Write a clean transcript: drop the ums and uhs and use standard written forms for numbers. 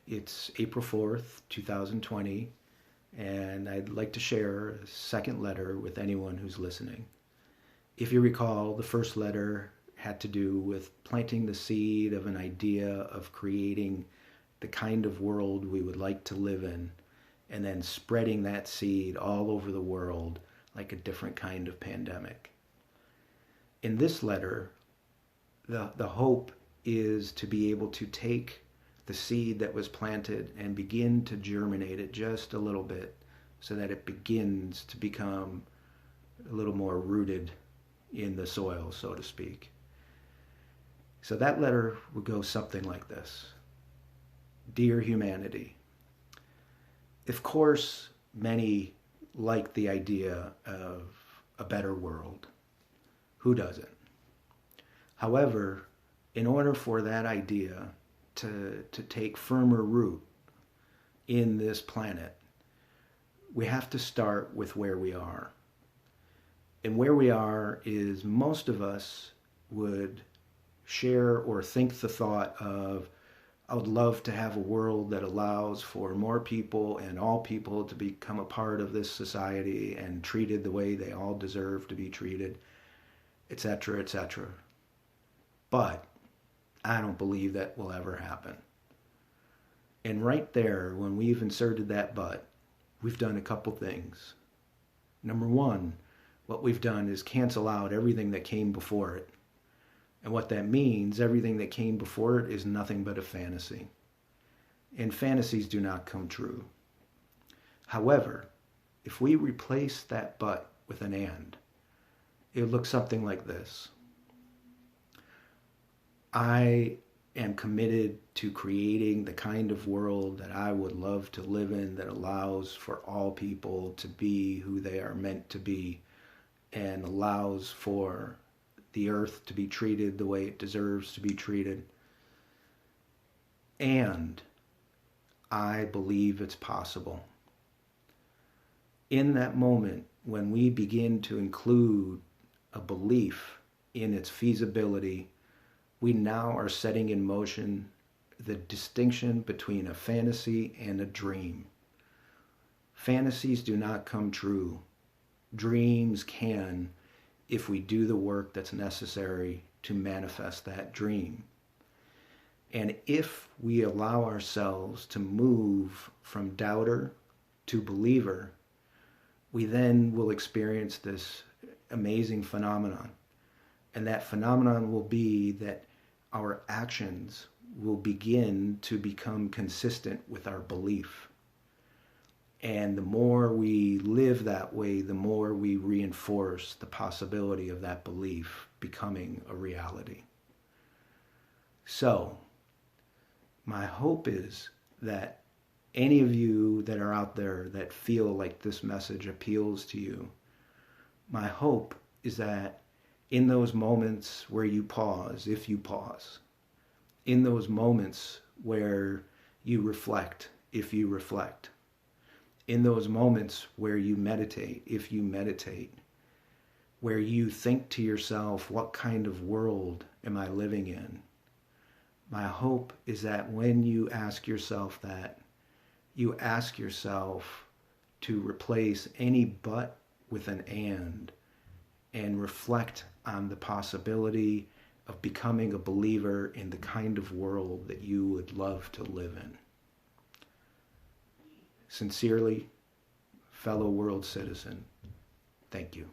It's April 4th, 2020, and I'd like to share a second letter with anyone who's listening. If you recall, the first letter had to do with planting the seed of an idea of creating the kind of world we would like to live in, and then spreading that seed all over the world like a different kind of pandemic. In this letter, the hope is to be able to take the seed that was planted and begin to germinate it just a little bit so that it begins to become a little more rooted in the soil, so to speak. So that letter would go something like this. Dear humanity, of course, many like the idea of a better world. Who doesn't? However, in order for that idea to take firmer root in this planet, we have to start with where we are. And where we are is most of us would share or think the thought of, I would love to have a world that allows for more people and all people to become a part of this society and treated the way they all deserve to be treated, etc., etc. But I don't believe that will ever happen. And right there, when we've inserted that but, we've done a couple things. Number one, what we've done is cancel out everything that came before it. And what that means, everything that came before it is nothing but a fantasy. And fantasies do not come true. However, if we replace that but with an and, it looks something like this. I am committed to creating the kind of world that I would love to live in that allows for all people to be who they are meant to be and allows for the earth to be treated the way it deserves to be treated. And I believe it's possible. In that moment, when we begin to include a belief in its feasibility, we now are setting in motion the distinction between a fantasy and a dream. Fantasies do not come true. Dreams can, if we do the work that's necessary to manifest that dream. And if we allow ourselves to move from doubter to believer, we then will experience this amazing phenomenon. And that phenomenon will be that our actions will begin to become consistent with our belief. And the more we live that way, the more we reinforce the possibility of that belief becoming a reality. So, my hope is that any of you that are out there that feel like this message appeals to you, my hope is that in those moments where you pause, if you pause, in those moments where you reflect, if you reflect, in those moments where you meditate, if you meditate, where you think to yourself, what kind of world am I living in? My hope is that when you ask yourself that, you ask yourself to replace any but with an and reflect on the possibility of becoming a believer in the kind of world that you would love to live in. Sincerely, fellow world citizen, thank you.